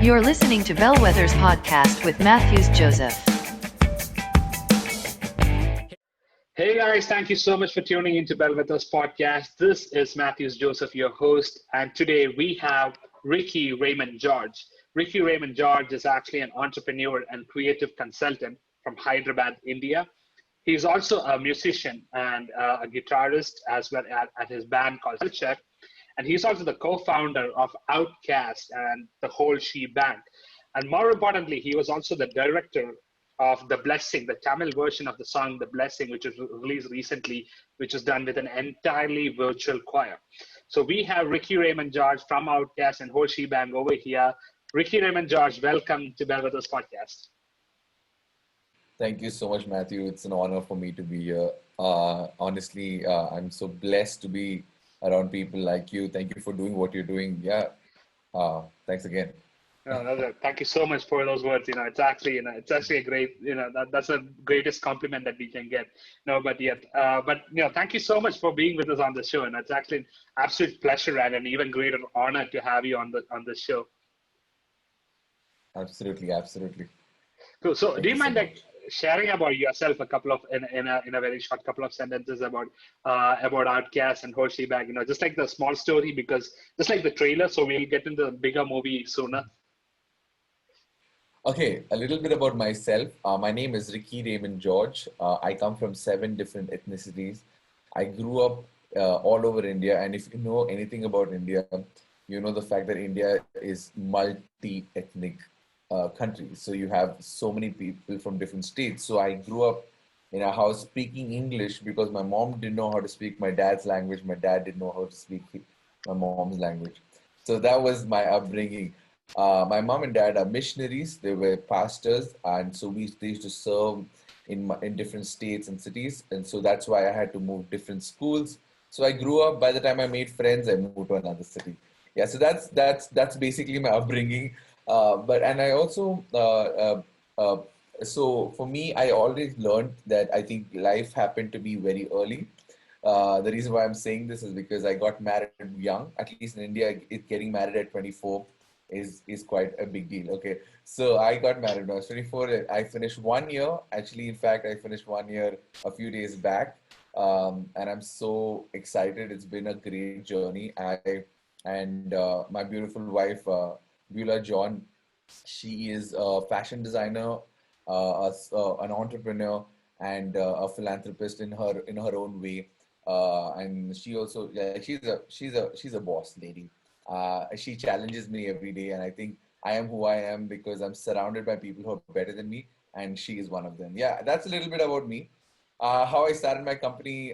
You're listening to Bellwethers podcast with Matthews Joseph. Hey guys, thank you so much for tuning into Bellwethers podcast. This is Matthews Joseph, your host, and today we have Ricky Raymond George. Ricky Raymond George is actually an entrepreneur and creative consultant from Hyderabad, India. He's also a musician and a guitarist as well at his band called Culture. And he's also the co-founder of Outcast and the whole She Band. And more importantly, he was also the director of The Blessing, the Tamil version of the song The Blessing, which was released recently, which was done with an entirely virtual choir. So we have Ricky Raymond George from Outcast and whole She Band over here. Ricky Raymond George, welcome to Bellwethers podcast. Thank you so much, Matthew. It's an honor for me to be here. Honestly, I'm so blessed to be around people like you. Thank you for doing what you're doing. Yeah. Thanks again. Thank you so much for those words. It's actually a great, that's the greatest compliment that we can get. Thank you so much for being with us on the show. And it's actually an absolute pleasure and an even greater honor to have you on the show. Absolutely. Cool. So Thank do you mind so much. sharing about yourself a couple of in a very short couple of sentences about Outcast and whole She Band, just like the small story, because just like the trailer, so we'll get into the bigger movie sooner. Okay, a little bit about myself. My name is Ricky Raymond George. I come from 7 different ethnicities. I grew up all over India, and if you know anything about India, you know the fact that India is multi-ethnic country. So you have so many people from different states. So I grew up in a house speaking English because my mom didn't know how to speak my dad's language. My dad didn't know how to speak my mom's language. So that was my upbringing. My mom and dad are missionaries. They were pastors, and so they used to serve in different states and cities, and so that's why I had to move different schools. So I grew up. By the time I made friends, I moved to another city. Yeah, so that's basically my upbringing. And I also so for me, I always learned that I think life happened to be very early. The reason why I'm saying this is because I got married young. At least in India, getting married at 24 is quite a big deal. Okay, so I got married when I was 24. I finished 1 year. Actually, in fact, I finished 1 year a few days back, and I'm so excited. It's been a great journey. My beautiful wife, Beulah John, she is a fashion designer, an entrepreneur, and a philanthropist in her own way. And she also, yeah, she's a boss lady. She challenges me every day, and I think I am who I am because I'm surrounded by people who are better than me, and she is one of them. Yeah, that's a little bit about me. How I started my company.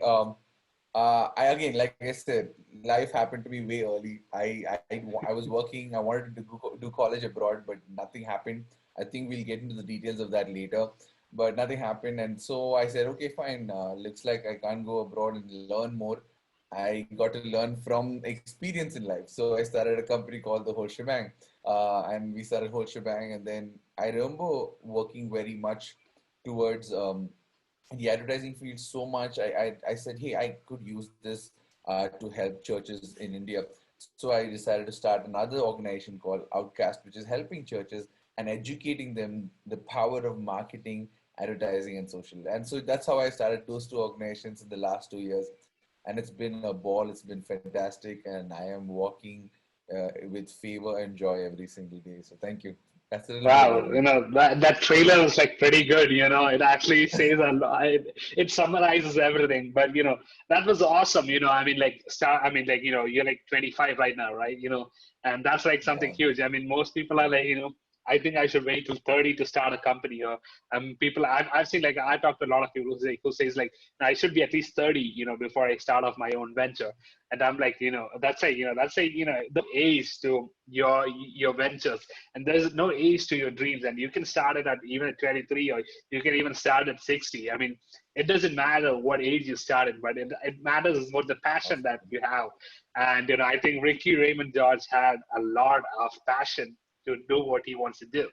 Like I said, life happened to me way early. I was working. I wanted to do college abroad, but nothing happened. I think we'll get into the details of that later, but nothing happened. And so I said, okay, fine. Looks like I can't go abroad and learn more. I got to learn from experience in life. So I started a company called the Whole Shebang, and we started Whole Shebang. And then I remember working very much towards the advertising field so much. I said, hey, I could use this to help churches in India. So I decided to start another organization called Outcast, which is helping churches and educating them the power of marketing, advertising, and social. And so that's how I started those 2 organizations in the last 2 years. And it's been a ball. It's been fantastic. And I am walking with favor and joy every single day. So thank you. That's a little bit Wow, about me. that trailer is like pretty good. It actually says a lot. It summarizes everything. But that was awesome. I mean, like you're like 25 right now, right? And that's like something Yeah. huge. I mean, most people are like, I think I should wait till 30 to start a company. Or people I've seen, like, I talk to a lot of people who says like I should be at least 30, before I start off my own venture. And I'm like, the age to your ventures, and there's no age to your dreams, and you can start it at even at 23, or you can even start at 60. I mean, it doesn't matter what age you started, but it matters what the passion that you have. And I think Ricky Raymond George had a lot of passion to do what he wants to do.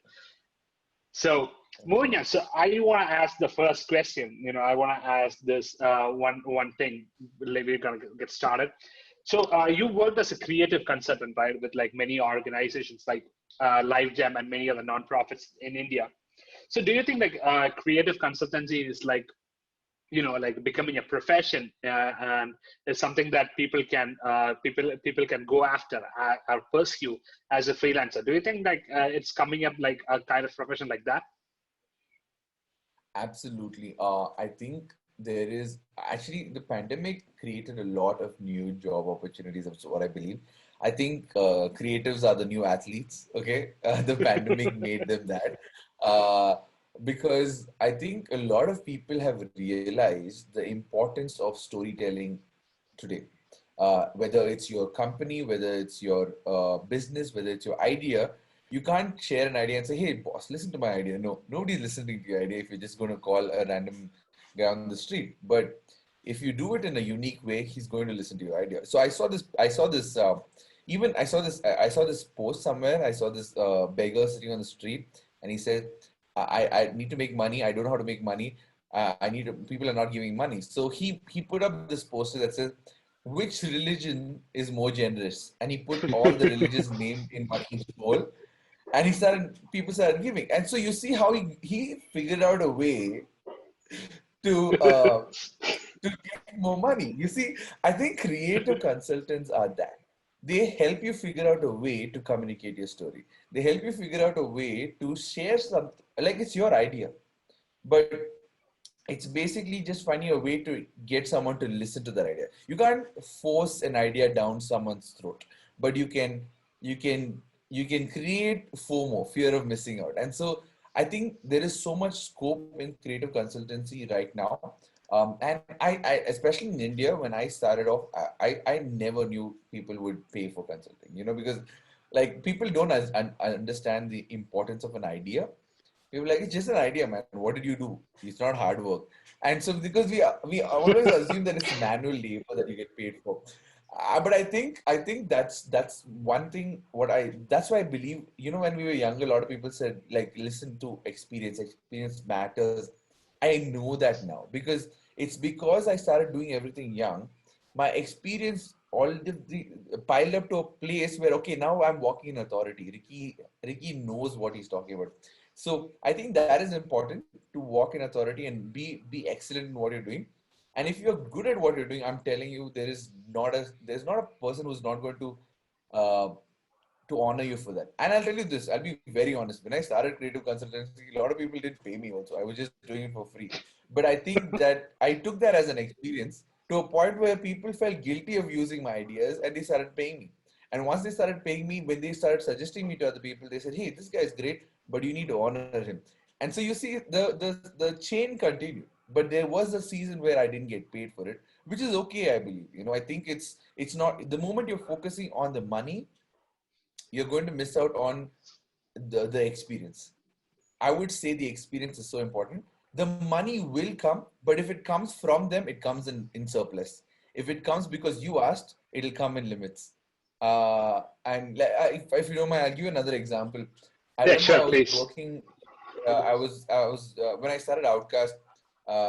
So Thank moving you. on, so I want to ask the first question. I want to ask this one thing. We're gonna get started. So you worked as a creative consultant, right, with like many organizations like LiveGem and many other nonprofits in India. So do you think like creative consultancy is like, like becoming a profession, and is something that people can go after, or pursue as a freelancer? Do you think like it's coming up like a kind of profession like that? Absolutely. I think there is actually the pandemic created a lot of new job opportunities. That's what I believe. I think creatives are the new athletes. Okay, the pandemic made them that. Uh, because I think a lot of people have realized the importance of storytelling today. Whether it's your company, whether it's your business, whether it's your idea, you can't share an idea and say, "Hey, boss, listen to my idea." No, nobody's listening to your idea if you're just going to call a random guy on the street. But if you do it in a unique way, he's going to listen to your idea. So I saw this. I saw this. Even I saw this. I saw this post somewhere. I saw this beggar sitting on the street, and he said, "I need to make money. I don't know how to make money. I need to, people are not giving money." So he put up this poster that says, "Which religion is more generous?" And he put all the religious name in one each bowl, and people started giving. And so you see how he figured out a way to uh, to get more money. You see, I think creative consultants are that. They help you figure out a way to communicate your story. They help you figure out a way to share something, like it's your idea, but it's basically just finding a way to get someone to listen to that idea. You can't force an idea down someone's throat, but you can you can create FOMO, fear of missing out. And so I think there is so much scope in creative consultancy right now. And I especially in India, when I started off, I never knew people would pay for consulting, because like people don't understand the importance of an idea. People like, it's just an idea, man. What did you do? It's not hard work. And so because we always assume that it's manual labor that you get paid for. But I think that's one thing. That's why I believe, when we were younger, a lot of people said like, listen to experience. Experience matters. I know that now because I started doing everything young. My experience piled up to a place where, okay, now I'm walking in authority. Ricky knows what he's talking about. So I think that is important, to walk in authority and be excellent in what you're doing. And if you're good at what you're doing, I'm telling you, there's not a person who's not going uh, to honor you for that. And I'll tell you this, I'll be very honest. When I started creative consultancy, a lot of people didn't pay me also. I was just doing it for free. But I think that I took that as an experience to a point where people felt guilty of using my ideas and they started paying me. And once they started paying me, when they started suggesting me to other people, they said, "Hey, this guy is great, but you need to honor him." And so you see the chain continued. But there was a season where I didn't get paid for it, which is okay, I believe. I think it's not the moment you're focusing on the money, you're going to miss out on the experience. I would say the experience is so important. The money will come, but if it comes from them, it comes in surplus. If it comes because you asked, it'll come in limits. And if you don't mind, I'll give you another example. I Yeah, remember sure, I was please. working. I was when I started Outcast.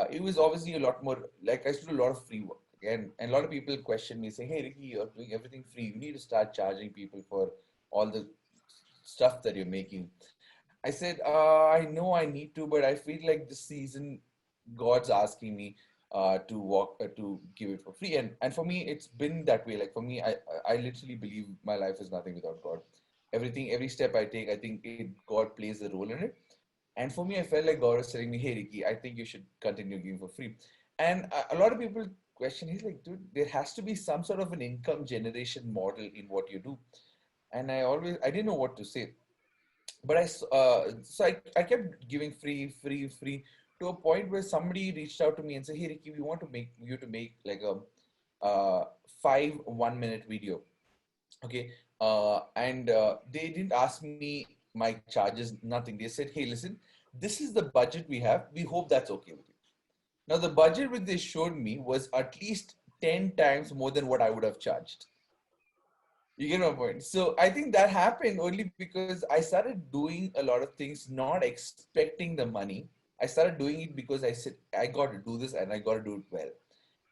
It was obviously a lot more like I used to do a lot of free work. And a lot of people question me, saying, "Hey, Ricky, you're doing everything free. You need to start charging people for all the stuff that you're making." I said, I know I need to, but I feel like this season God's asking me to give it for free. And for me, it's been that way. Like for me, I literally believe my life is nothing without God. Every step I take, I think God plays a role in it. And for me, I felt like God was telling me, "Hey, Ricky, I think you should continue giving for free." And a lot of people question, he's like, "Dude, there has to be some sort of an income generation model in what you do." And I didn't know what to say. But I kept giving free to a point where somebody reached out to me and said, "Hey, Ricky, we want to make you to make like a 5 1-minute video." Okay. And they didn't ask me my charges, nothing. They said, "Hey, listen, this is the budget we have. We hope that's okay with you." Now, the budget which they showed me was at least 10 times more than what I would have charged. You get my point. So I think that happened only because I started doing a lot of things not expecting the money. I started doing it because I said, I got to do this and I got to do it well.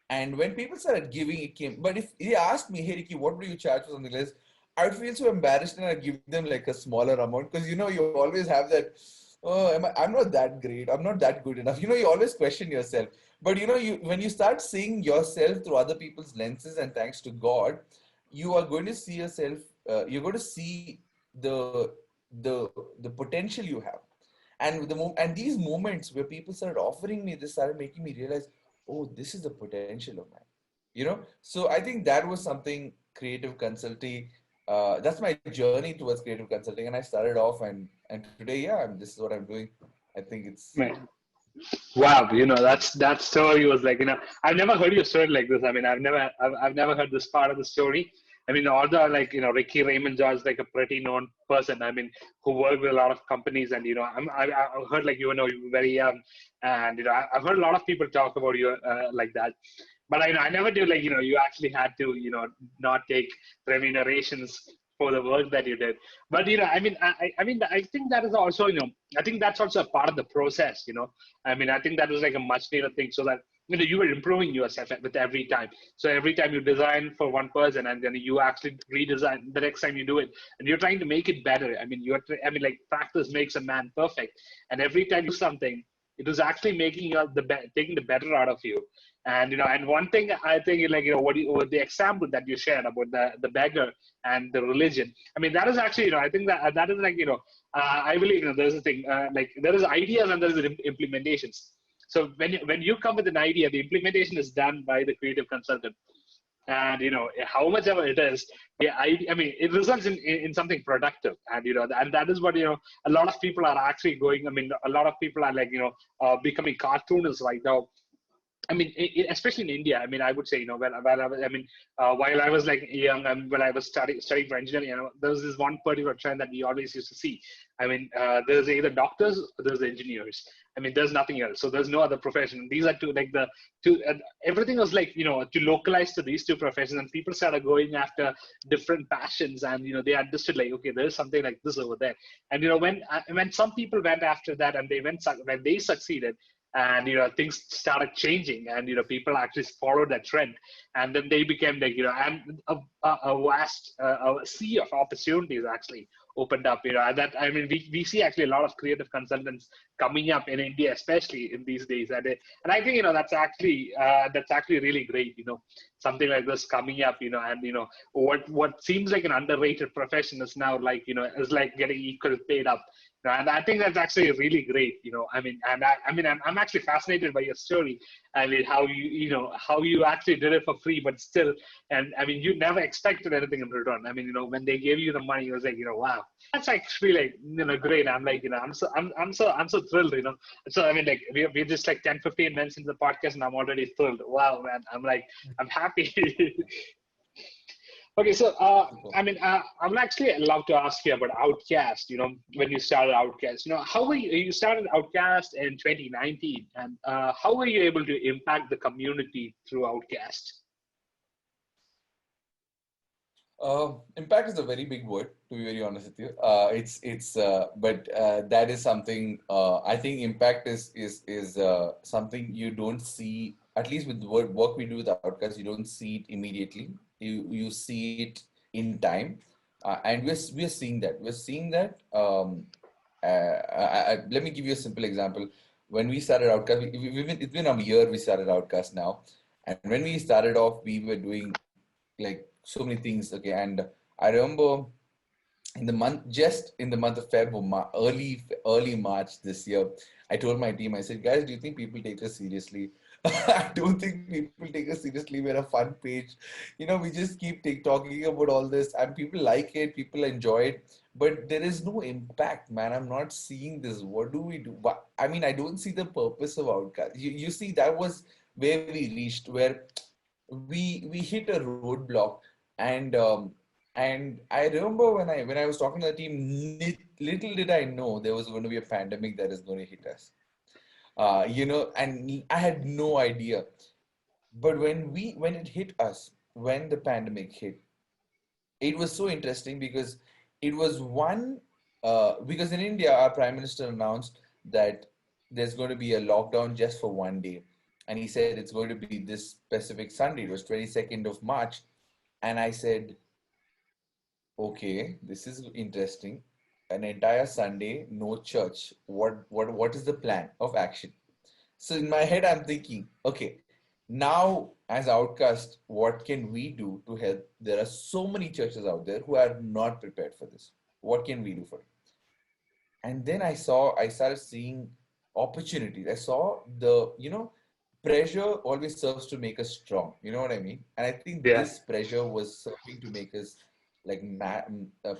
And when people started giving, it came. But if they asked me, hey Ricky, what do you charge for something like this? I would feel so embarrassed and I'd give them like a smaller amount because you always have that. Oh, I'm not that great. I'm not that good enough. You always question yourself. But you when you start seeing yourself through other people's lenses, and thanks to God, you are going to see yourself. You're going to see the the potential you have, and these moments where people started offering me this started making me realize, oh, this is the potential of mine. So I think that was something creative consulting. That's my journey towards creative consulting, and I started off, and today, yeah, this is what I'm doing. I think it's Right. Wow, that story was like, I've never heard your story like this. I mean, I've never heard this part of the story. I mean, although like, Ricky Raymond George is like a pretty known person. I mean, who worked with a lot of companies, and I've heard like, you were very young, and I've heard a lot of people talk about you like that. But I never knew like, you actually had to, not take remunerations for the work that you did. But I think that is also, I think that's also a part of the process. I mean, I think that was like a much needed thing, so that you were improving yourself with every time. So every time you design for one person, and then you actually redesign the next time you do it, and you're trying to make it better. I mean, like practice makes a man perfect, and every time you do something, it was actually making you taking the better out of you. And one thing I think, like, what the example that you shared about the beggar and the religion. I mean, that is actually, I think that is like, I believe, there's a thing, like there is ideas and there is implementations. So when you come with an idea, the implementation is done by the creative consultant. And how much ever it is, yeah, I mean, it results in something productive. And and that is what, a lot of people are actually going. I mean, a lot of people are like, becoming cartoonists right now. I mean, especially in India. I mean, I would say, while I was, I mean, while I was like young, and when I was studying for engineering, there was this one particular trend that we always used to see. I mean, there's either doctors or there's engineers. I mean, there's nothing else. So there's no other profession. These are two. Everything was like, to localize to these two professions, and people started going after different passions, and they understood like, okay, there's something like this over there. And when some people went after that, and when they succeeded, and things started changing, and people actually followed that trend, and then they became like, and a vast a sea of opportunities actually opened up. And that, I mean, we see actually a lot of creative consultants coming up in India, especially in these days. And I think that's actually really great. Something like this coming up. And what seems like an underrated profession is now like, is like getting equal paid up. And I think that's actually really great. I mean, and I'm actually fascinated by your story. I mean, how you actually did it for free, but still, and I mean, you never expected anything in return. I mean, when they gave you the money, it was like, wow, that's actually like, great. I'm like, I'm so thrilled. So I mean, like, we're just like 10-15 minutes into the podcast, and I'm already thrilled. Wow, man, I'm like, I'm happy. Okay, so I mean, I would actually love to ask you about Outcast. When you started Outcast, how were you started Outcast in 2019, and how were you able to impact the community through Outcast? Impact is a very big word, to be very honest with you. But that is something. I think impact is something you don't see. At least with the work we do with Outcast, you don't see it immediately. You see it in time, and we're seeing that. We're seeing that. Let me give you a simple example. When we started Outcast, it's been a year we started Outcast now, and when we started off, we were doing like so many things. Okay, and I remember in the month of February, early March this year, I told my team, I said, guys, do you think people take us seriously? I don't think people take us seriously. We're a fun page. We just keep talking about all this, and people like it, people enjoy it, but there is no impact, man. I'm not seeing this. What do we do? I mean, I don't see the purpose of Outcast. You see, that was where we reached, where we hit a roadblock, and I remember when I was talking to the team, little did I know there was going to be a pandemic that is going to hit us. And I had no idea. But when it hit us, when the pandemic hit, it was so interesting because it was because in India, our Prime Minister announced that there's going to be a lockdown just for one day. And he said it's going to be this specific Sunday. It was 22nd of March. And I said, okay, this is interesting. An entire Sunday, no church. What is the plan of action? So in my head, I'm thinking, okay, now as Outcast, what can we do to help? There are so many churches out there who are not prepared for this. What can we do for it? And then I started seeing opportunities. I saw pressure always serves to make us strong. You know what I mean? And I think Yeah. this pressure was serving to make us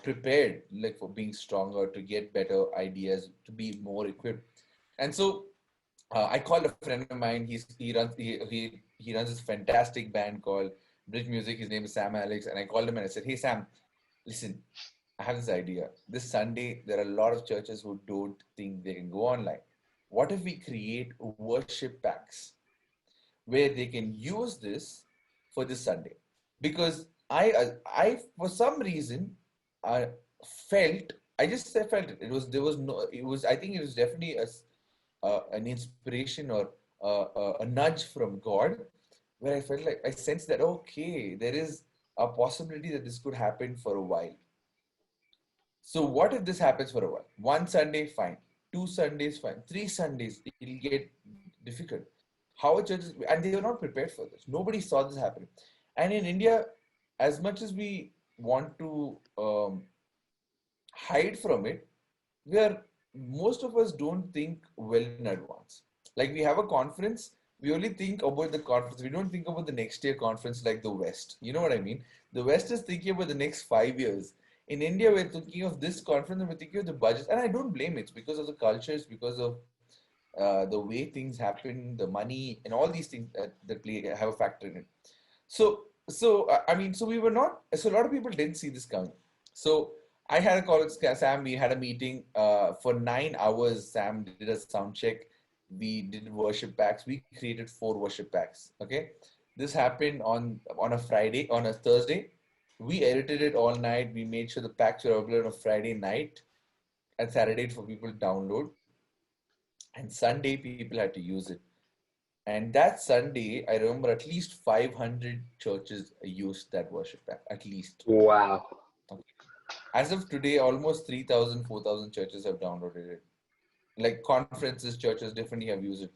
prepared, like for being stronger, to get better ideas, to be more equipped. And so I called a friend of mine. He runs this fantastic band called Bridge Music. His name is Sam Alex, and I called him and I said, "Hey Sam, listen, I have this idea. This Sunday, there are a lot of churches who don't think they can go online. What if we create worship packs where they can use this for this Sunday?" Because I for some reason, I I just felt it. I think it was definitely an inspiration or a nudge from God, where I felt like I sensed that, okay, there is a possibility that this could happen for a while. So what if this happens for a while? One Sunday, fine. Two Sundays, fine. Three Sundays, it'll get difficult. How a church is, and they were not prepared for this. Nobody saw this happening. And in India, as much as we want to hide from it, where most of us don't think well in advance. Like we have a conference, we only think about the conference. We don't think about the next year conference like the West. You know what I mean? The West is thinking about the next 5 years. In India, we're thinking of this conference and we're thinking of the budget. And I don't blame it. It's because of the culture, it's because of the way things happen, the money, and all these things that play have a factor in it. So we were not. So a lot of people didn't see this coming. So I had a call with Sam. We had a meeting for 9 hours. Sam did a sound check. We did worship packs. We created 4 worship packs. Okay, this happened on a Friday, on a Thursday. We edited it all night. We made sure the packs were available on a Friday night and Saturday for people to download. And Sunday people had to use it. And that Sunday, I remember at least 500 churches used that worship pack. At least. Wow. As of today, almost 3,000, 4,000 churches have downloaded it. Like conferences, churches definitely have used it.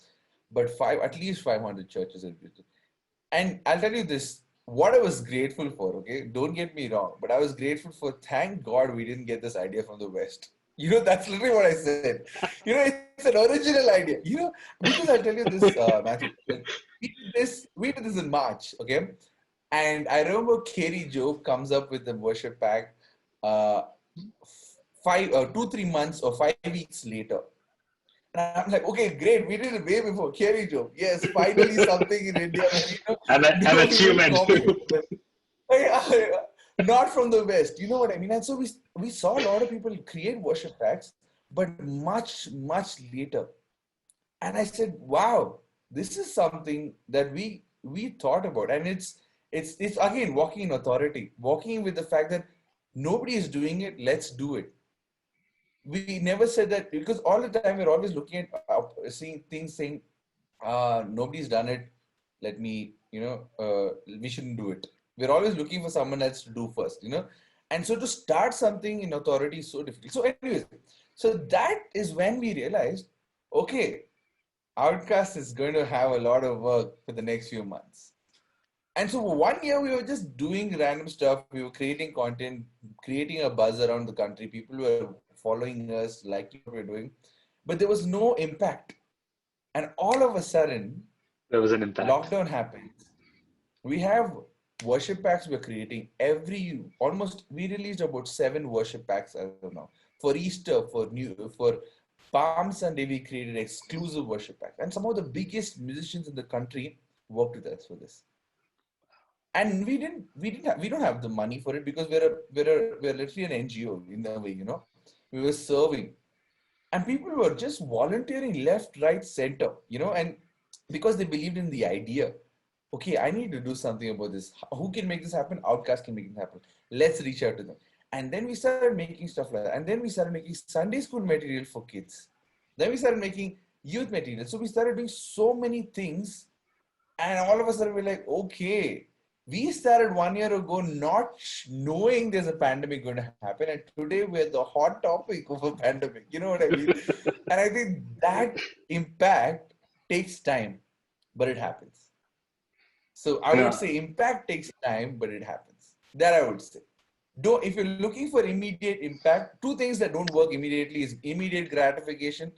But at least 500 churches have used it. And I'll tell you this, what I was grateful for, okay? Don't get me wrong, but I was grateful for, thank God we didn't get this idea from the West. That's literally what I said. It's an original idea. Because I'll tell you this, Matthew, we did this in March, okay? And I remember Kerry Job comes up with the worship pack 2-3 months or 5 weeks later. And I'm like, okay, great. We did it way before. Kerry Job. Yes, finally something in India. An achievement. Not from the West. You know what I mean? And so we saw a lot of people create worship packs, but much, much later. And I said, wow, this is something that we thought about. And it's again walking in authority, walking with the fact that nobody is doing it, let's do it. We never said that, because all the time we're always looking at seeing things saying, nobody's done it, let me, we shouldn't do it. We're always looking for someone else to do first, and so to start something in authority is so difficult. So anyways, so that is when we realized, okay, Outcast is going to have a lot of work for the next few months. And so 1 year we were just doing random stuff. We were creating content, creating a buzz around the country. People were following us, liking what we were doing, but there was no impact. And all of a sudden, there was an impact. Lockdown happened. We have worship packs we're creating we released about 7 worship packs as of now. For Easter, for Palm Sunday, we created exclusive worship packs. And some of the biggest musicians in the country worked with us for this. And we don't have the money for it, because we're literally an NGO in a way, we were serving, and people were just volunteering left, right, center, and because they believed in the idea. Okay, I need to do something about this. Who can make this happen? Outcast can make it happen. Let's reach out to them. And then we started making stuff like that. And then we started making Sunday school material for kids. Then we started making youth material. So we started doing so many things And all of a sudden we're like, okay, we started 1 year ago not knowing there's a pandemic going to happen, and today we're the hot topic of a pandemic. You know what I mean? And I think that impact takes time, but it happens. So I would Yeah. say impact takes time, but it happens. That I would say. Don't, if you're looking for immediate impact, two things that don't work immediately is immediate gratification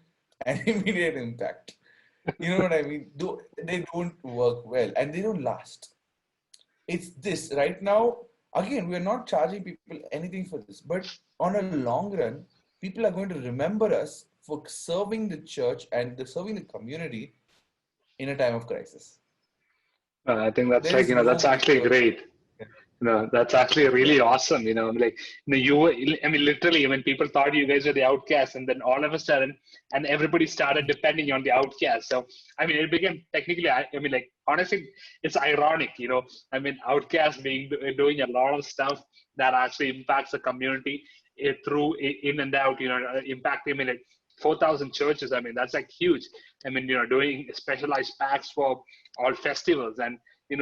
and immediate impact. You know what I mean? They don't work well and they don't last. It's this right now. Again, we're not charging people anything for this, but on a long run, people are going to remember us for serving the church and serving the community in a time of crisis. I think that's There like, is that's no actually bigger. great. No, that's actually Yeah. really awesome. Like, you were, I mean, literally, when people thought you guys were the outcasts, and then all of a sudden, and everybody started depending on the outcast. So, I mean, it became technically, I mean, like, honestly, it's ironic. I mean, outcast doing a lot of stuff that actually impacts the community through in and out, impact, I mean, like, 4,000 churches. I mean, that's like huge. I mean, doing specialized packs for all festivals and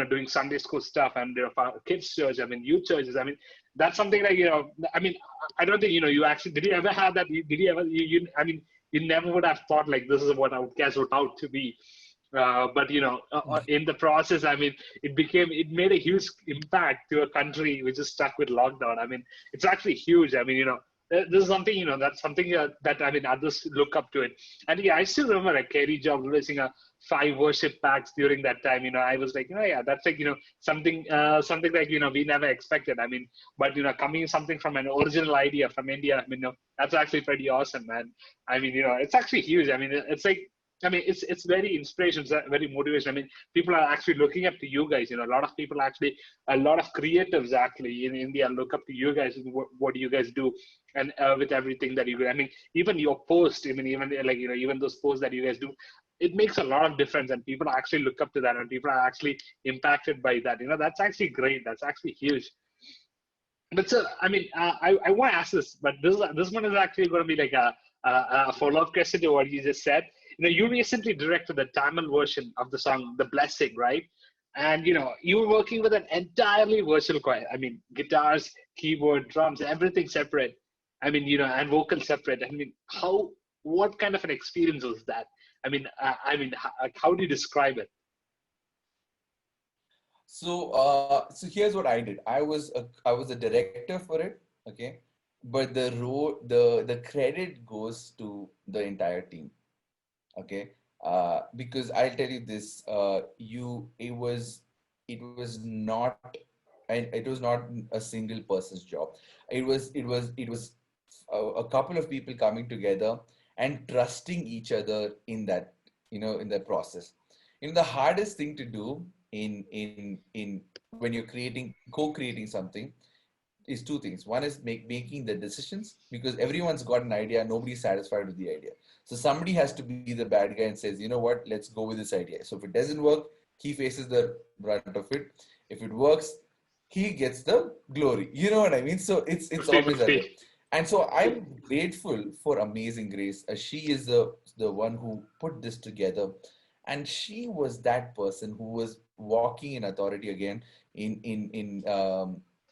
doing Sunday school stuff and for kids church. I mean, youth churches. I mean, that's something like I mean, I don't think you actually did. You ever have that? Did you ever? I mean, you never would have thought like this is what Outcast would out to be. But in the process, I mean, it made a huge impact to a country which is stuck with lockdown. I mean, it's actually huge. I mean, this is something that's something that I mean others look up to it. And yeah, I still remember like Kerry Job releasing a 5 worship packs during that time. I was like, yeah, that's like something like we never expected. I mean, but coming something from an original idea from India. I mean, that's actually pretty awesome, man. I mean, it's actually huge. I mean, it's like. I mean, it's very inspirational, it's very motivation. I mean, people are actually looking up to you guys. A lot of people actually, a lot of creatives actually in India look up to you guys and what do you guys do, and with everything that you do. I mean, even your post, I mean, even like even those posts that you guys do, it makes a lot of difference, and people actually look up to that, and people are actually impacted by that. That's actually great. That's actually huge. But so, I mean, I want to ask this, but this one is actually going to be like a follow up question to what you just said. You recently directed the Tamil version of the song "The Blessing," right? And you were working with an entirely virtual choir. I mean, guitars, keyboard, drums, everything separate. I mean, and vocals separate. I mean, what kind of an experience was that? How do you describe it? So here's what I did. I was a director for it, okay, but the credit goes to the entire team, okay. Because I'll tell you this, it was not, and it was not a single person's job. It was a couple of people coming together and trusting each other in that process. The hardest thing to do in when you're co-creating something is two things. One is making the decisions, because everyone's got an idea, nobody's satisfied with the idea. So somebody has to be the bad guy and says, you know what, let's go with this idea. So if it doesn't work, he faces the brunt of it. If it works, he gets the glory. You know what I mean? So it's always that way. 50-50. And so I'm grateful for Amazing Grace. She is the one who put this together, and she was that person who was walking in authority again, in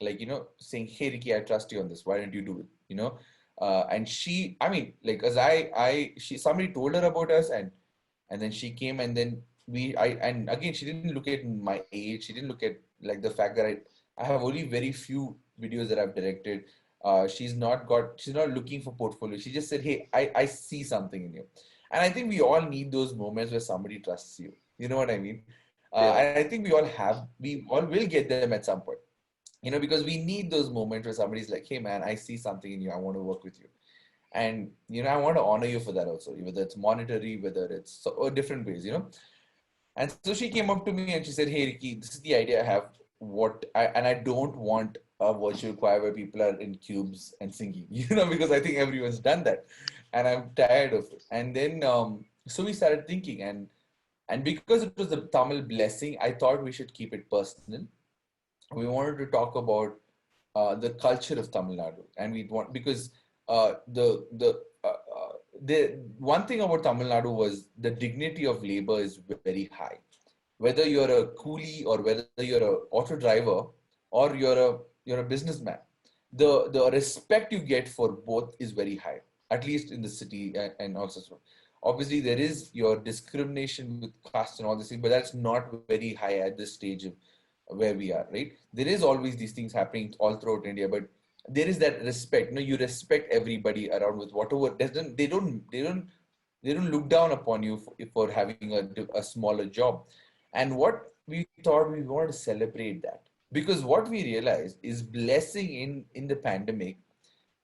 like saying, hey Ricky, I trust you on this, why don't you do it. And she, I mean, like, as she, somebody told her about us, and then she came, and then and again, she didn't look at my age, she didn't look at like the fact that I have only very few videos that I've directed. She's not looking for portfolio. She just said, hey, I see something in you. And I think we all need those moments where somebody trusts you. You know what I mean? Yeah. And I think we all will get them at some point, because we need those moments where somebody's like, hey man, I see something in you, I want to work with you. And I want to honor you for that also, whether it's monetary, whether it's or different ways. And so she came up to me and she said, hey Ricky, this is the idea I have. And I don't want a virtual choir where people are in cubes and singing, because I think everyone's done that, and I'm tired of it. And then so we started thinking, and because it was the Tamil blessing, I thought we should keep it personal. We wanted to talk about the culture of Tamil Nadu, and we want, because the one thing about Tamil Nadu was the dignity of labor is very high. whether you're a coolie or whether you're a auto driver or you're a businessman, the respect you get for both is very high, at least in the city and also so. Obviously, there is your discrimination with caste and all this thing, but that's not very high at this stage of where we are, right? There is always these things happening all throughout India, but there is that respect. You respect everybody around with whatever. They don't look down upon you for having a smaller job. And what we thought, we wanted to celebrate that, because what we realized is blessing in the pandemic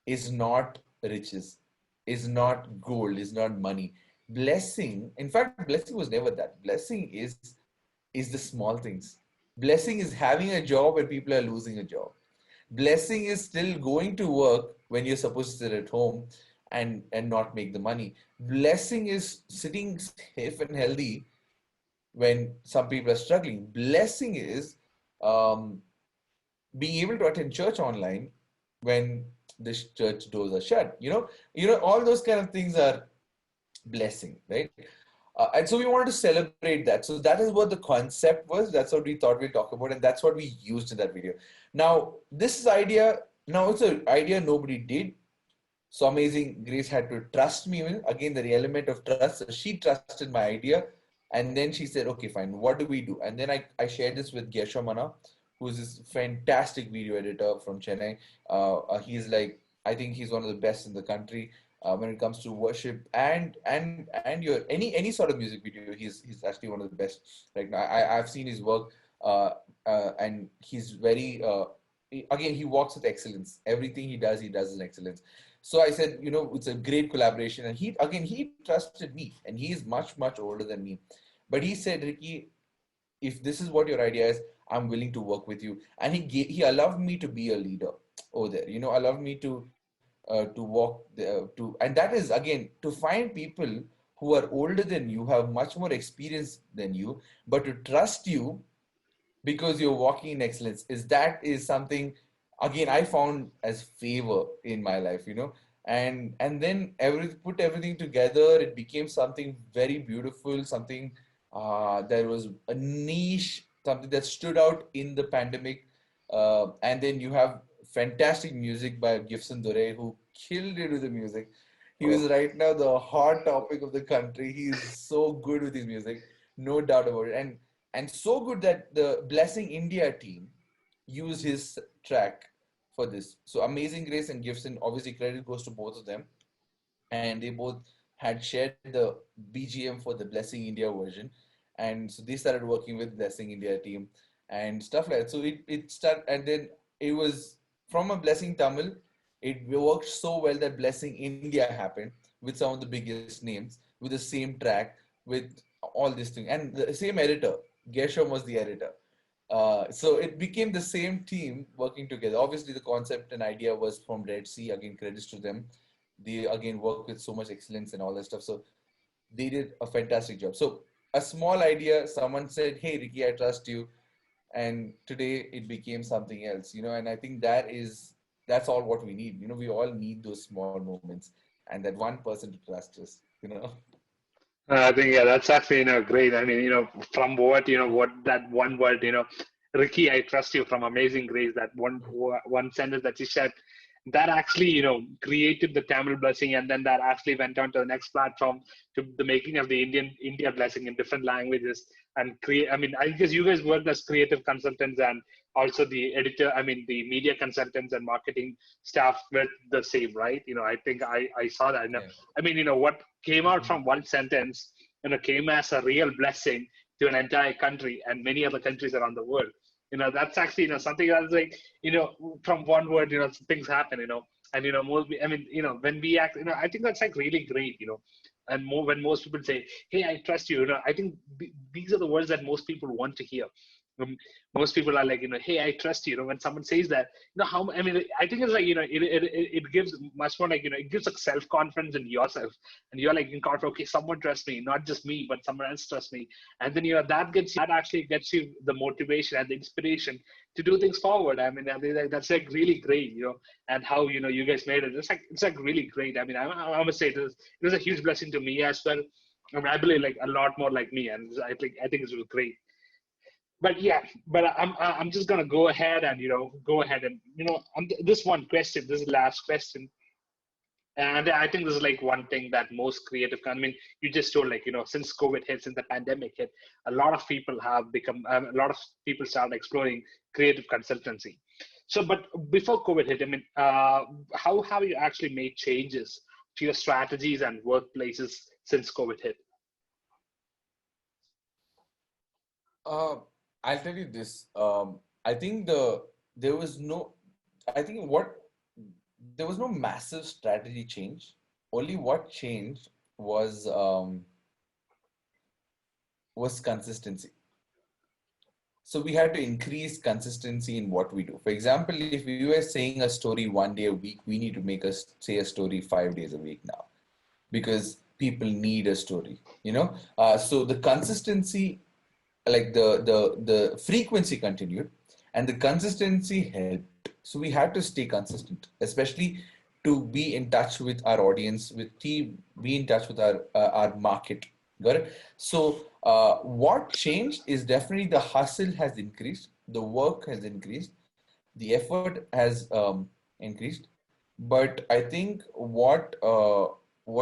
is not riches, is not gold, is not money. Blessing, in fact, blessing was never that. Blessing is the small things. Blessing is having a job when people are losing a job. Blessing is still going to work when you're supposed to sit at home and not make the money. Blessing is sitting safe and healthy when some people are struggling. Blessing is um, being able to attend church online when the church doors are shut. All those kind of things are blessing, right? And so we wanted to celebrate that. So that is what the concept was. That's what we thought we'd talk about, and that's what we used in that video. Now, this idea, now it's an idea nobody did. So Amazing Grace had to trust me. Again, the element of trust. So she trusted my idea. And then she said, okay, fine, what do we do? And then I shared this with Geshamana, who's this fantastic video editor from Chennai. He's like, I think he's one of the best in the country when it comes to worship and your any sort of music video. He's actually one of the best right now. I've seen his work, and he's very again, he walks with excellence. Everything he does in excellence. So I said, it's a great collaboration. And he trusted me, and he is much, much older than me. But he said, Ricky, if this is what your idea is, I'm willing to work with you. And he allowed me to be a leader over there. Allowed me to walk and that is again to find people who are older than you, have much more experience than you, but to trust you because you're walking in excellence is something again I found as favor in my life, and then put everything together, it became something very beautiful, something there was a niche, something that stood out in the pandemic, and then you have fantastic music by Gibson Dore, who killed it with the music. He was right now the hot topic of the country. He's so good with his music, no doubt about it. And so good that the Blessing India team used his track for this. So Amazing Grace and Gibson, obviously credit goes to both of them. And they both had shared the BGM for the Blessing India version. And so they started working with Blessing India team and stuff like that. So it started, and then it was from a Blessing Tamil, it worked so well that Blessing India happened with some of the biggest names, with the same track, with all this thing. And the same editor, Gershom was the editor. So it became the same team working together. Obviously, the concept and idea was from Red Sea. Again, credits to them. They again work with so much excellence and all that stuff. So they did a fantastic job. So a small idea, someone said, "Hey, Ricky, I trust you," and today it became something else. And I think that's all what we need. We all need those small moments and that one person to trust us. I think yeah, that's actually great. I mean, from what that one word, Ricky, I trust you from Amazing Grace. That one sentence that you said, that actually created the Tamil blessing, and then that actually went on to the next platform to the making of the India blessing in different languages and create. I mean, I guess you guys worked as creative consultants and also the editor. I mean, the media consultants and marketing staff with the same, right? I think I saw that. Yeah. I mean, what came out from one sentence, came as a real blessing to an entire country and many other countries around the world. That's actually, something that's like, from one word, things happen, and, most, I mean, when we act, I think that's like really great, and more when most people say, hey, I trust you, I think these are the words that most people want to hear. Um, Most people are like, hey, I trust you. When someone says that, how, I mean, I think it's like, it gives much more like, it gives like self-confidence in yourself. And you're like, in confidence, okay, someone trusts me, not just me, but someone else trusts me. And then, that actually gets you the motivation and the inspiration to do things forward. I mean, I think that's like really great, and how, you guys made it. It's like really great. I mean, I must say it was a huge blessing to me as well. I mean, I believe like a lot more like me. And I think it was great. but yeah, but I'm just gonna go ahead and go ahead and this one question, this is the last question. And I think this is like one thing that most creative, I mean, you just told, like, since COVID hit, since the pandemic hit, a lot of people have become, a lot of people started exploring creative consultancy. So, but before COVID hit, I mean, how have you actually made changes to your strategies and workplaces since COVID hit? Uh, I'll tell you this. I think there was no. I think what there was no massive strategy change. Only what changed was consistency. So we had to increase consistency in what we do. For example, if we were saying a story 1 day a week, we need to make us say a story 5 days a week now because people need a story. So the consistency, like the frequency continued, and the consistency helped. So we had to stay consistent, especially to be in touch with our audience, with team, be in touch with our market. Got it? So what changed is definitely the hustle has increased, the work has increased, the effort has increased. But I think what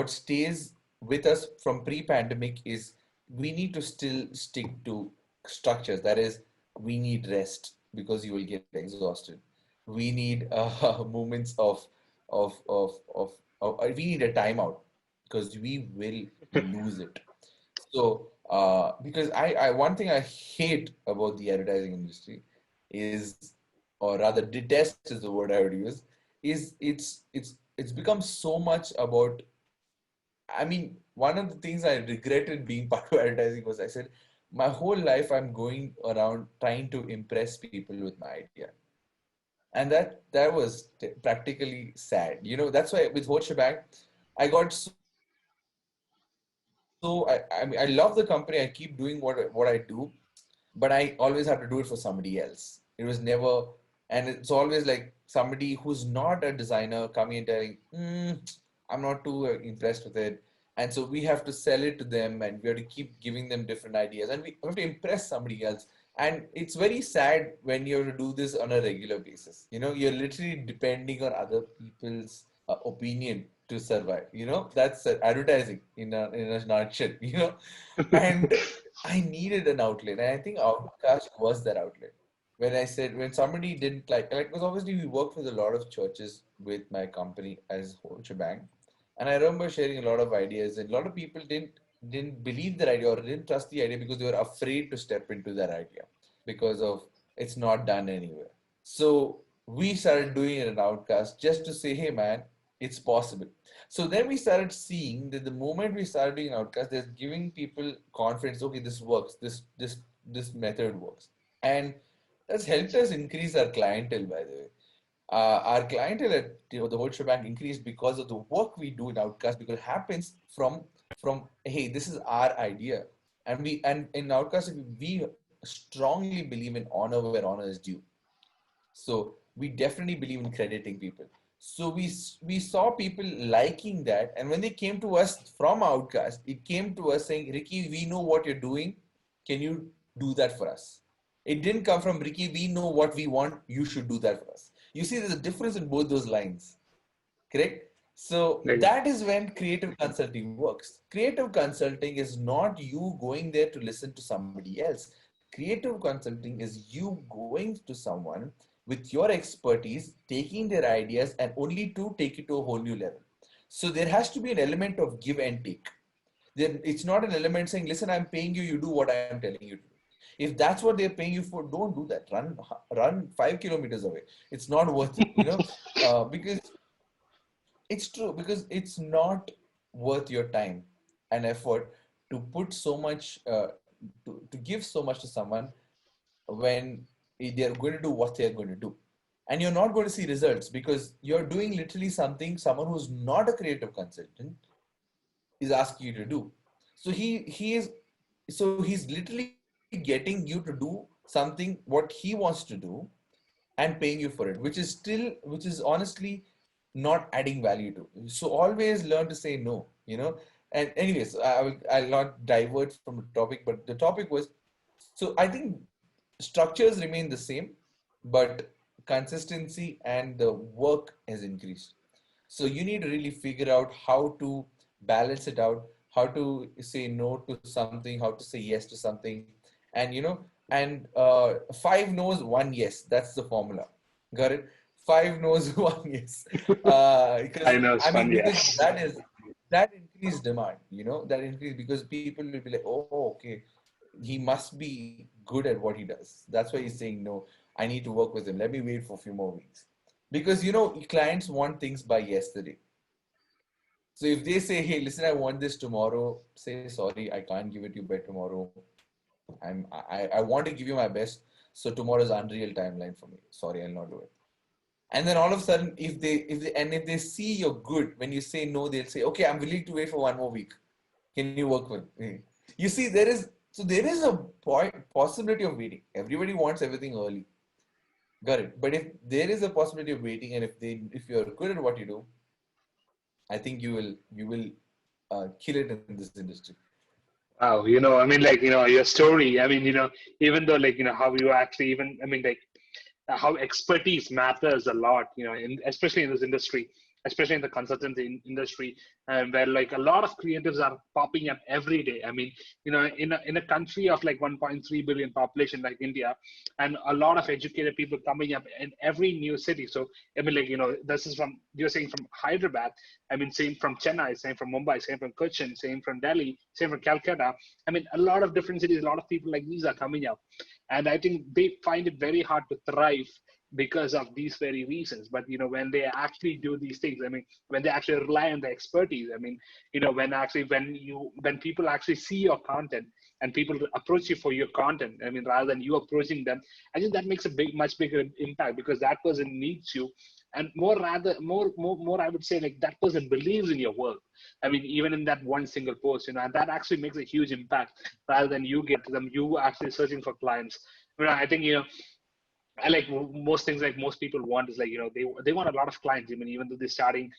stays with us from pre-pandemic is we need to still stick to structures. That is, we need rest because you will get exhausted. We need moments of we need a timeout because we will lose it. So, because I one thing I hate about the advertising industry is, or rather detest is the word I would use, is it's become so much about. I mean, one of the things I regretted being part of advertising was I said, my whole life I'm going around trying to impress people with my idea, and that was practically sad. That's why with whole shebang, I got so I mean I love the company. I keep doing what I do, but I always have to do it for somebody else. It was never, and it's always like somebody who's not a designer coming and telling, I'm not too impressed with it. And so we have to sell it to them and we have to keep giving them different ideas and we have to impress somebody else. And it's very sad when you have to do this on a regular basis. You're literally depending on other people's opinion to survive. That's advertising in a nutshell. And I needed an outlet, and I think Outcast was that outlet. When somebody didn't like, because obviously we worked with a lot of churches with my company as whole shebang, and I remember sharing a lot of ideas, and a lot of people didn't believe that idea or didn't trust the idea because they were afraid to step into that idea because of it's not done anywhere. So we started doing it in Outcast just to say, hey man, it's possible. So then we started seeing that the moment we started doing Outcast, they're giving people confidence. Okay, this works. This method works, and that's helped us increase our clientele. By the way, our clientele at the whole shebang increased because of the work we do in Outcast. Because it happens from hey, this is our idea, and in Outcast we strongly believe in honor where honor is due. So we definitely believe in crediting people. So we saw people liking that, and when they came to us from Outcast, it came to us saying, "Ricky, we know what you're doing. Can you do that for us?" It didn't come from Ricky. We know what we want. You should do that for us. You see, there's a difference in both those lines, correct? So Like, that is when creative consulting works. Creative consulting is not you going there to listen to somebody else. Creative consulting is you going to someone with your expertise, taking their ideas, and only to take it to a whole new level. So there has to be an element of give and take. It's not an element saying, listen, I'm paying you, you do what I'm telling you to do. If that's what they're paying you for, don't do that. Run 5 kilometers away. It's not worth it, because it's true, because it's not worth your time and effort to put so much, to give so much to someone when they're going to do what they're going to do. And you're not going to see results because you're doing literally something someone who's not a creative consultant is asking you to do. So he is so he's literally getting you to do something what he wants to do and paying you for it, which is honestly not adding value to. So always learn to say no. And anyways, I'll not divert from the topic, but the topic was, so I think structures remain the same, but consistency and the work has increased. So you need to really figure out how to balance it out, how to say no to something, how to say yes to something, and and five no's, one yes. That's the formula. Got it? Five no's, one yes. I Because know it's I mean, fun, because yes. that increased demand. That increased because people will be like, oh, okay, he must be good at what he does. That's why he's saying no. I need to work with him. Let me wait for a few more weeks. Because clients want things by yesterday. So if they say, hey, listen, I want this tomorrow, say sorry, I can't give it to you by tomorrow. I want to give you my best. So tomorrow is unreal timeline for me. Sorry, I'll not do it. And then all of a sudden, if they see you're good, when you say no, they'll say, okay, I'm willing to wait for one more week. Can you work with me? You see, there is a possibility of waiting. Everybody wants everything early. Got it. But if there is a possibility of waiting, and if you're good at what you do, I think you will kill it in this industry. Wow, I mean, like, your story. I mean, even though, like, how you actually even, I mean, like, how expertise matters a lot, especially in this industry, especially in the consultancy industry, where like a lot of creatives are popping up every day. I mean, in a country of like 1.3 billion population like India, and a lot of educated people coming up in every new city. So I mean, like, this is from, you're saying, from Hyderabad. I mean, same from Chennai, same from Mumbai, same from Cochin, same from Delhi, same from Calcutta. I mean, a lot of different cities, a lot of people like these are coming up. And I think they find it very hard to thrive because of these very reasons. But when they actually do these things, I mean, when they actually rely on the expertise, I mean, when people actually see your content and people approach you for your content, I mean, rather than you approaching them, I think that makes a much bigger impact, because that person needs you. And more, I would say, like, that person believes in your work. I mean, even in that one single post, and that actually makes a huge impact, rather than you get to them, you actually searching for clients. I think, I like most things, like most people want is, like, they want a lot of clients. I mean, even though they started,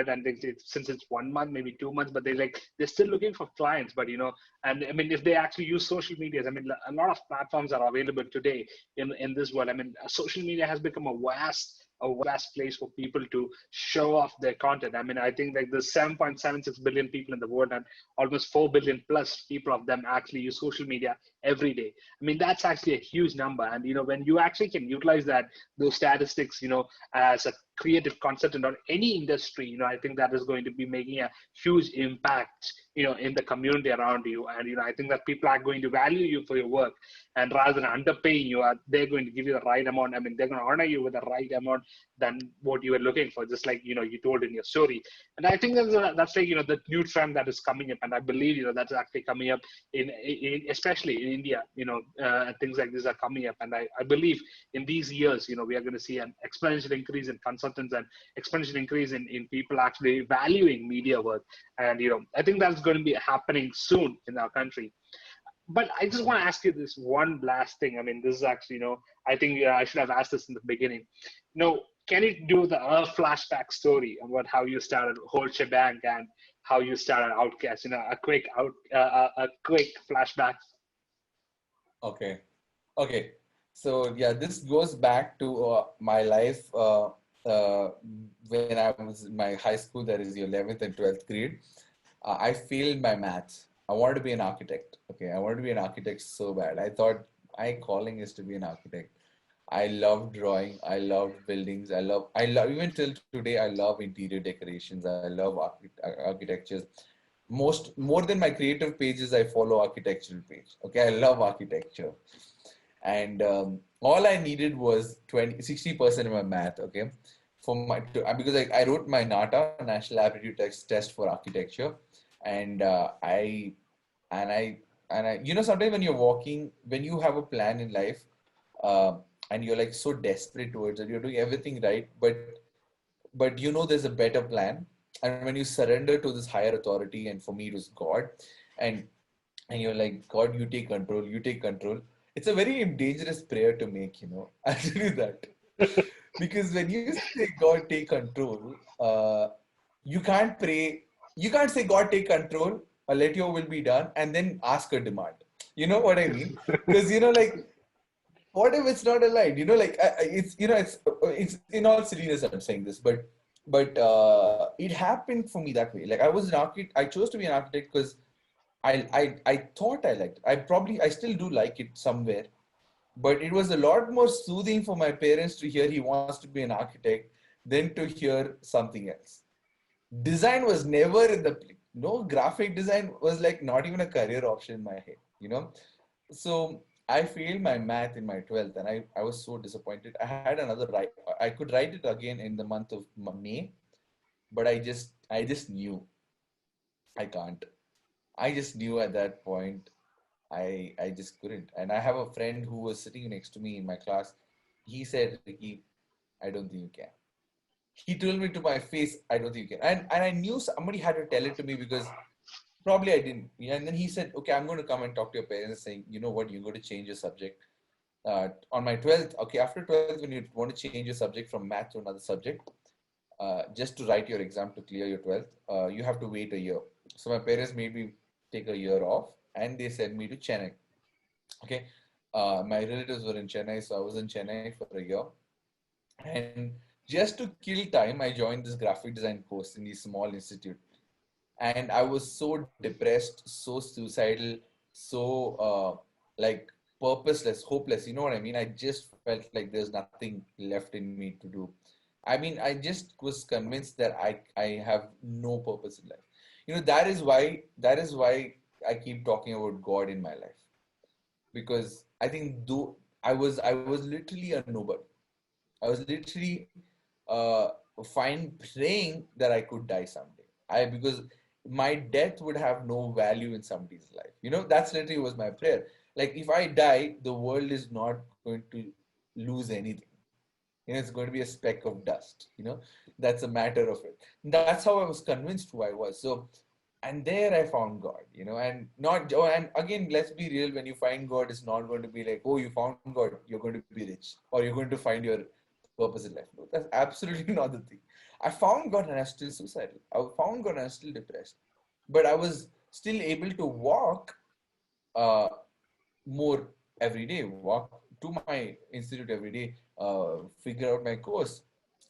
and since it's 1 month, maybe 2 months, but they're still looking for clients. But and I mean, if they actually use social media, I mean, a lot of platforms are available today in this world. I mean, social media has become a vast place for people to show off their content. I mean, I think like there's 7.76 billion people in the world, and almost 4 billion plus people of them actually use social media every day. I mean, that's actually a huge number. And when you actually can utilize those statistics, as a creative consultant or any industry, I think that is going to be making a huge impact, in the community around you. And I think that people are going to value you for your work, and rather than underpaying you, they're going to give you the right amount. I mean, they're going to honor you with the right amount than what you were looking for, just like you told in your story. And I think that's like the new trend that is coming up, and I believe that's actually coming up in especially in India. Things like this are coming up, and I believe in these years, we are going to see an exponential increase in consultants, and exponential increase in people actually valuing media work. And I think that's going to be happening soon in our country. But I just want to ask you this one last thing. I mean, this is actually, I think I should have asked this in the beginning. Can you do the flashback story about how you started whole shebang and how you started Outcast? A quick flashback. Okay. Okay. So yeah, this goes back to my life when I was in my high school, that is the 11th and 12th grade. I failed my maths. I wanted to be an architect. Okay, I wanted to be an architect so bad. I thought my calling is to be an architect. I love drawing. I loved buildings. I love even till today. I love interior decorations. I love architectures. More than my creative pages, I follow architectural page. Okay, I love architecture, and all I needed was 60% of my math. Okay, because I wrote my NATA, National Aptitude Test for architecture, and and I sometimes when you're walking, when you have a plan in life, uh, and you're like so desperate towards it, you're doing everything right, but there's a better plan, and when you surrender to this higher authority, and for me it was God, and you're like, God, you take control, you take control. It's a very dangerous prayer to make, I'll tell you that. Because when you say God take control, you can't pray, you can't say God take control or let your will be done and then ask a demand. You know what I mean? Because like what if it's not aligned? Like it's it's in all seriousness I'm saying this, but it happened for me that way. Like I was an architect. I chose to be an architect because I thought I liked it. I still do like it somewhere, but it was a lot more soothing for my parents to hear he wants to be an architect than to hear something else. Design was never in the no, graphic design was like not even a career option in my head. So I failed my math in my 12th, and I was so disappointed. I had another write. I could write it again in the month of May, but I just knew I can't. I just knew at that point I just couldn't. And I have a friend who was sitting next to me in my class. He said, Ricky, I don't think you can. He told me to my face, I don't think you can. And I knew somebody had to tell it to me because probably I didn't. Yeah, and then he said, okay, I'm going to come and talk to your parents saying, you know what, you're going to change your subject. On my 12th, okay, after 12th, when you want to change your subject from math to another subject, just to write your exam to clear your 12th, you have to wait a year. So my parents made me take a year off and they sent me to Chennai. Okay. My relatives were in Chennai, so I was in Chennai for a year. And just to kill time, I joined this graphic design course in the small institute. And I was so depressed, so suicidal, so like purposeless, hopeless. You know what I mean? I just felt like there's nothing left in me to do. I mean, I just was convinced that I have no purpose in life. That is why I keep talking about God in my life, because I think though I was literally a nobody. I was literally uh, fine praying that I could die someday. Because my death would have no value in somebody's life. That's literally was my prayer. Like if I die, the world is not going to lose anything. It's going to be a speck of dust. That's a matter of it. That's how I was convinced who I was. So, and there I found God. And not. Oh, and again, let's be real. When you find God, it's not going to be like, oh, you found God, you're going to be rich, or you're going to find your purpose in life. No, that's absolutely not the thing. I found God and I was still suicidal. I found God and I was still depressed. But I was still able to walk uh, more every day, walk to my institute every day, figure out my course.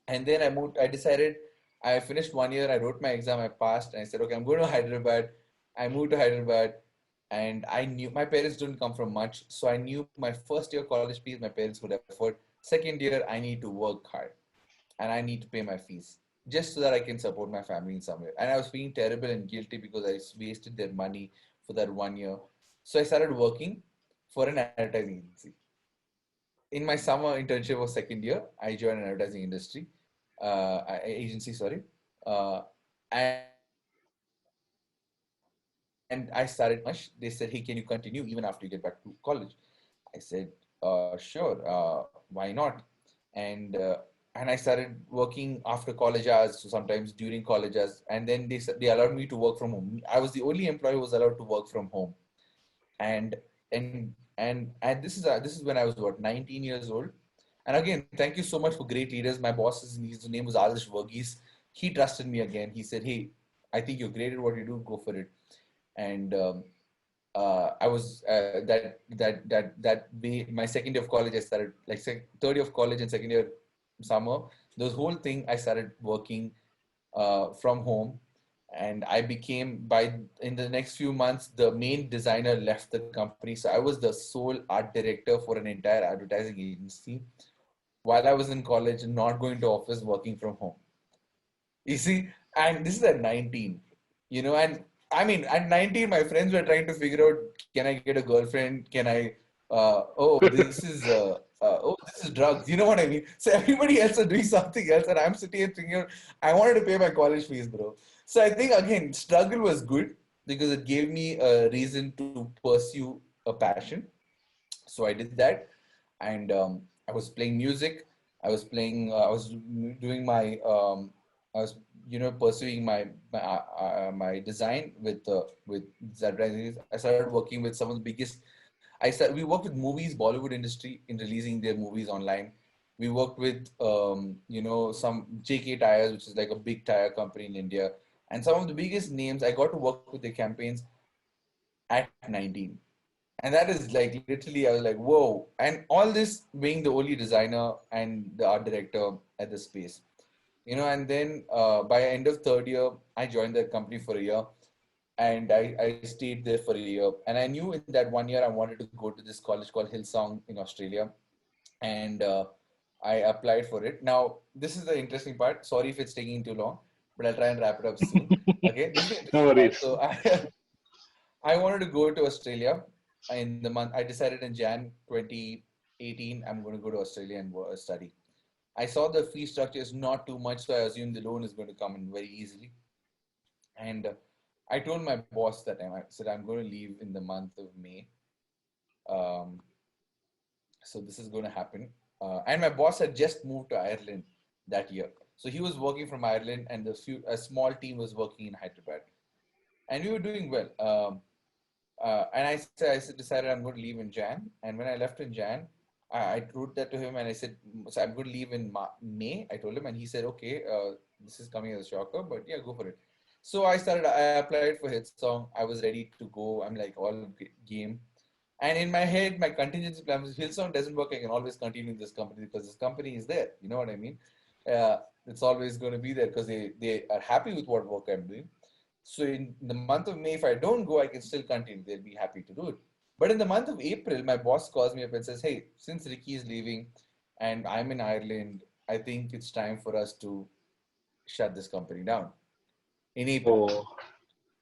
And then I decided, I finished 1 year, I wrote my exam, I passed, and I said, okay, I'm going to Hyderabad. I moved to Hyderabad, and I knew my parents didn't come from much. So I knew my first year college fees, my parents would afford. Second year, I need to work hard and I need to pay my fees just so that I can support my family in some way. And I was feeling terrible and guilty because I wasted their money for that 1 year. So I started working for an advertising agency. In my summer internship of second year, I joined an advertising agency, sorry. Uh, and I started working for them for 1 month. They said, hey, can you continue even after you get back to college? I said, sure, why not? And and I started working after college hours, so sometimes during college hours, and then they allowed me to work from home. I was the only employee who was allowed to work from home, and this is when I was what 19 years old. And again, thank you so much for great leaders. My boss, his name was Alish Verghese. He trusted me again. He said, hey, I think you're great at what you do, go for it. And I was that way. My second year of college, I started like third year of college and second year summer. Those whole thing, I started working from home, and I became by in the next few months the main designer left the company. So I was the sole art director for an entire advertising agency while I was in college and not going to office, working from home. You see, and this is at 19, and I mean, at 19, my friends were trying to figure out, can I get a girlfriend? Can I, this is drugs. You know what I mean? So everybody else are doing something else, and I'm sitting here thinking, I wanted to pay my college fees, bro. So I think, again, struggle was good because it gave me a reason to pursue a passion. So I did that, and I was playing music. I was doing my, I was, pursuing my design with Zadra. I started working with some of the biggest. We worked with movies, Bollywood industry in releasing their movies online. We worked with, some JK Tires, which is like a big tire company in India, and some of the biggest names. I got to work with their campaigns at 19. And that is like literally, I was like, whoa. And all this being the only designer and the art director at the space, and then by end of third year, I joined the company for a year, and I stayed there for a year. And I knew in that 1 year I wanted to go to this college called Hillsong in Australia, and I applied for it. Now, this is the interesting part. Sorry if it's taking too long, but I'll try and wrap it up soon. Okay, this is the No interesting part. worries. So I wanted to go to Australia in the month. I decided in Jan 2018 I'm going to go to Australia and study. I saw the fee structure is not too much, so I assumed the loan is going to come in very easily. And I told my boss that time, I said, I'm going to leave in the month of May. Um, so this is going to happen. And my boss had just moved to Ireland that year. So he was working from Ireland, and a small team was working in Hyderabad. And we were doing well. And I decided I'm going to leave in Jan. And when I left in Jan, I wrote that to him and I said, so I'm going to leave in May. I told him, and he said, okay, this is coming as a shocker, but yeah, go for it. So I applied for Hitsong. I was ready to go. I'm like all game. And in my head, my contingency plan was, if Hillsong doesn't work, I can always continue in this company because this company is there. You know what I mean? It's always going to be there because they are happy with what work I'm doing. So in the month of May, if I don't go, I can still continue. They'll be happy to do it. But in the month of April, my boss calls me up and says, hey, since Ricky is leaving and I'm in Ireland, I think it's time for us to shut this company down in April. Oh,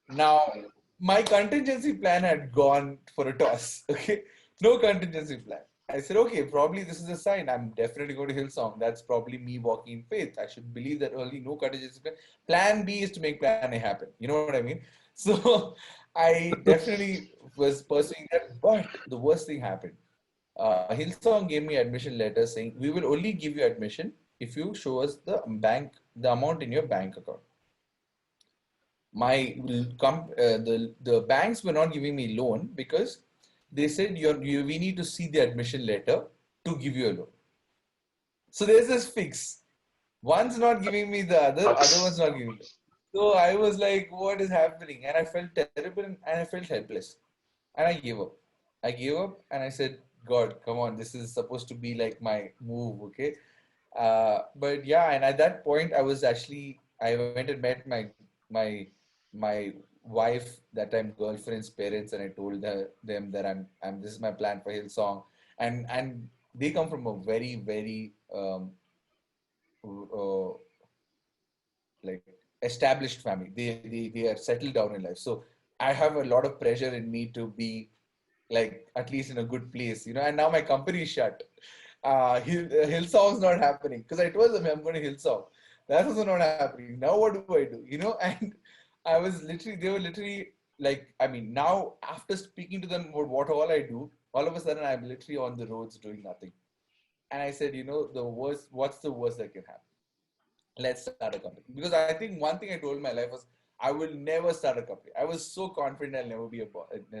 Now, my contingency plan had gone for a toss. Okay. No contingency plan. I said, okay, probably this is a sign. I'm definitely going to Hillsong. That's probably me walking in faith. I should believe that early, no contingency plan. Plan B is to make plan A happen. You know what I mean? So I definitely was pursuing that. But the worst thing happened. Hillsong gave me admission letter saying, we will only give you admission if you show us the amount in your bank account. The banks were not giving me loan because they said we need to see the admission letter to give you a loan. So there's this fix. One's not giving me the other one's not giving me. So I was like, what is happening? And I felt terrible and I felt helpless. And I gave up. I gave up and I said, God, come on, this is supposed to be like my move, okay? But yeah, and at that point, I went and met my my wife, that time girlfriend's parents, and I told them that I'm this is my plan for Hillsong, and they come from a very very uh, like established family. They are settled down in life. So I have a lot of pressure in me to be like at least in a good place, And now my company is shut. Hillsong's not happening because I told them I'm going to Hillsong. That's also not happening. Now what do I do? And they were literally like, I mean, now after speaking to them about what all I do, all of a sudden I'm literally on the roads doing nothing. And I said, what's the worst that can happen? Let's start a company. Because I think one thing I told my life was, I will never start a company. I was so confident I'll never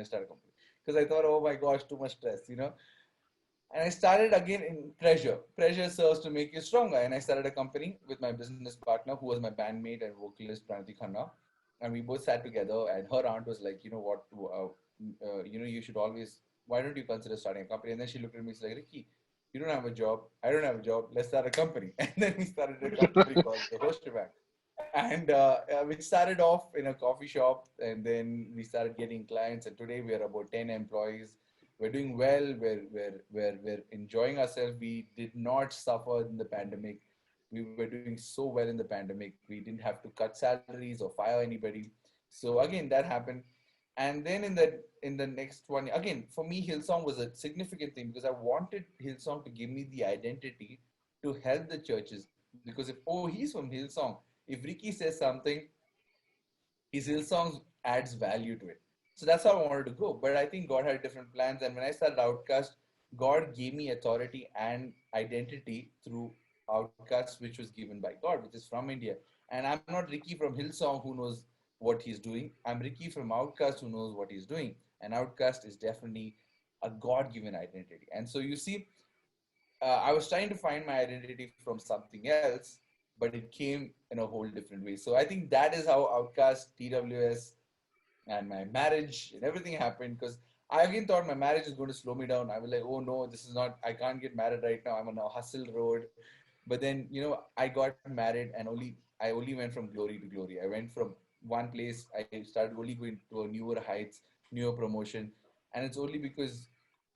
start a company. Because I thought, oh my gosh, too much stress. And I started again in pressure. Pressure serves to make you stronger. And I started a company with my business partner, who was my bandmate and vocalist, Pranati Khanna. And we both sat together. And her aunt was like, you know what, you should always, why don't you consider starting a company? And then she looked at me and said, like, Ricky, you don't have a job. I don't have a job. Let's start a company. And then we started a company called the Host Bank. And we started off in a coffee shop, and then we started getting clients. And today we are about 10 employees. We're doing well. We're enjoying ourselves. We did not suffer in the pandemic. We were doing so well in the pandemic. We didn't have to cut salaries or fire anybody. So again, that happened. And then in the next one, again, for me, Hillsong was a significant thing because I wanted Hillsong to give me the identity to help the churches. Because he's from Hillsong, if Ricky says something, his Hillsong adds value to it. So that's how I wanted to go. But I think God had different plans. And when I started Outcast, God gave me authority and identity through Outcast, which was given by God, which is from India. And I'm not Ricky from Hillsong who knows what he's doing. I'm Ricky from Outcast who knows what he's doing. And Outcast is definitely a God given identity. And so you see, I was trying to find my identity from something else, but it came in a whole different way. So I think that is how Outcast, TWS, and my marriage and everything happened because I again thought my marriage is going to slow me down. I was like, oh no, this is not, I can't get married right now. I'm on a hustle road. But then, I got married and I only went from glory to glory. I went from one place, I started only going to a newer heights, newer promotion. And it's only because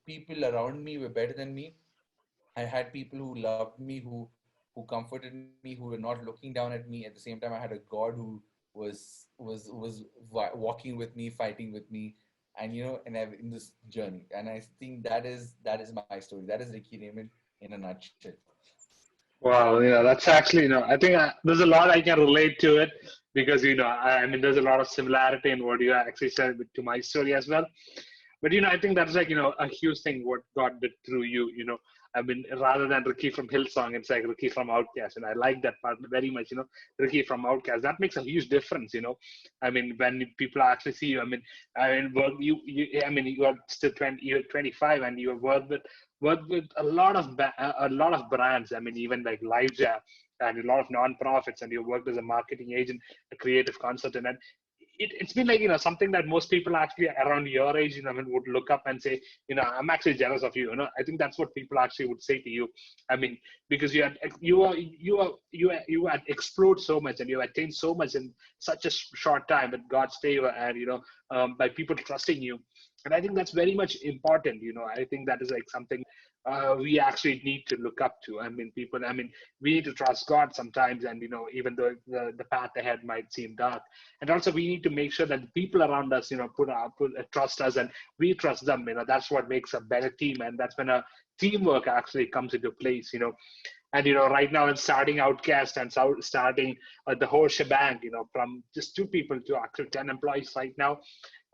people around me were better than me. I had people who loved me, who comforted me, who were not looking down at me. At the same time, I had a God who was walking with me, fighting with me, and in this journey. And I think that is my story. That is Ricky Raymond in a nutshell. Wow, that's actually, I think there's a lot I can relate to it because, I mean, there's a lot of similarity in what you actually said to my story as well. But, I think that's like, a huge thing what God did through you. I mean, rather than Ricky from Hillsong, it's like Ricky from Outcast. And I like that part very much, Ricky from Outcast. That makes a huge difference. I mean, when people actually see you, well, I mean, you are still 20, you're 25 and you have worked with a lot of a lot of brands. I mean, even like LiveJam and a lot of nonprofits, and you worked as a marketing agent, a creative consultant, and it's been like something that most people actually around your age, I mean, would look up and say, I'm actually jealous of you. I think that's what people actually would say to you. I mean, because you had explored so much and you attained so much in such a short time with God's favor and by people trusting you. And I think that's very much important. I think that is like something we actually need to look up to. I mean, we need to trust God sometimes. And, even though the path ahead might seem dark. And also we need to make sure that the people around us, trust us and we trust them. That's what makes a better team. And that's when a teamwork actually comes into place. And right now it's starting Outcast and starting the whole shebang, from just 2 people to actually 10 employees right now.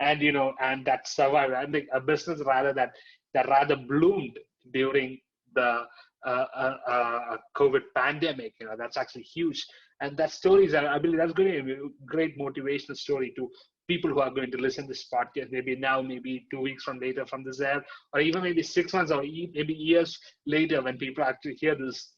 And and that survived. I think a business that rather bloomed during the COVID pandemic. That's actually huge. And that story is, I believe, that's going to be a great motivational story to people who are going to listen to this podcast. Maybe now, maybe 2 weeks from later from this air, or even maybe 6 months or maybe years later when people actually hear this.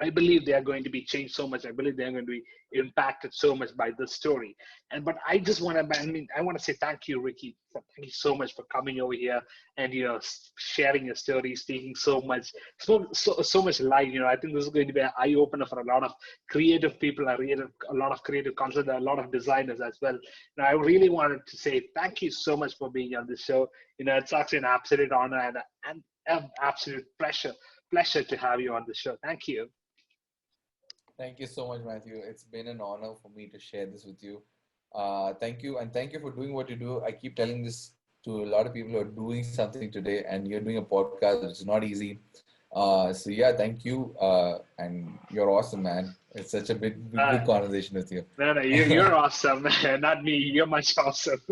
I believe they are going to be changed so much. I believe they are going to be impacted so much by this story. But I just want to, I want to say thank you, Ricky. Thank you so much for coming over here and sharing your story, speaking so much light. I think this is going to be an eye opener for a lot of creative people, a lot of creative consultants, a lot of designers as well. I really wanted to say thank you so much for being on the show. It's actually an absolute honor and an absolute pleasure to have you on the show. Thank you. Thank you so much, Matthew. It's been an honor for me to share this with you. Thank you, and thank you for doing what you do. I keep telling this to a lot of people who are doing something today, and you're doing a podcast, which is not easy. So yeah, thank you, and you're awesome, man. It's such a good conversation with you. No, you're awesome. Not me. You're much awesome.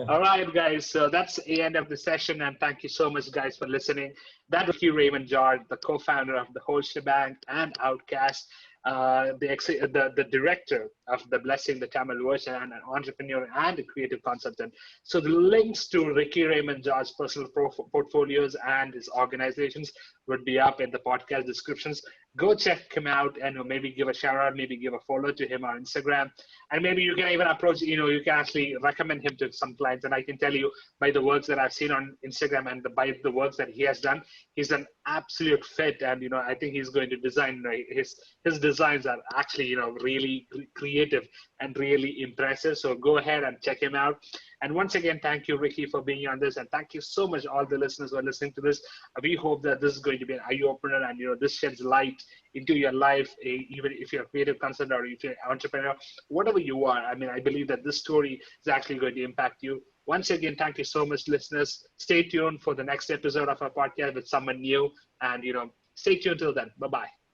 All right, guys. So that's the end of the session, and thank you so much, guys, for listening. That was Ricky Raymond George, the co-founder of the whole shebang and Outcast, the director of the Blessing the Tamil version, and an entrepreneur and a creative consultant. So the links to Ricky Raymond George's personal portfolios and his organizations would be up in the podcast descriptions. Go check him out and maybe give a shout out, maybe give a follow to him on Instagram. And maybe you can even approach, you can actually recommend him to some clients. And I can tell you by the works that I've seen on Instagram and by the works that he has done, he's an absolute fit. And, I think he's going to design, his designs are actually, really creative and really impressive. So go ahead and check him out. And once again, thank you, Ricky, for being on this. And thank you so much, all the listeners who are listening to this. We hope that this is going to be an eye-opener and, this sheds light into your life, even if you're a creative consultant or if you're an entrepreneur, whatever you are. I believe that this story is actually going to impact you. Once again, thank you so much, listeners. Stay tuned for the next episode of our podcast with someone new. And, stay tuned till then. Bye-bye.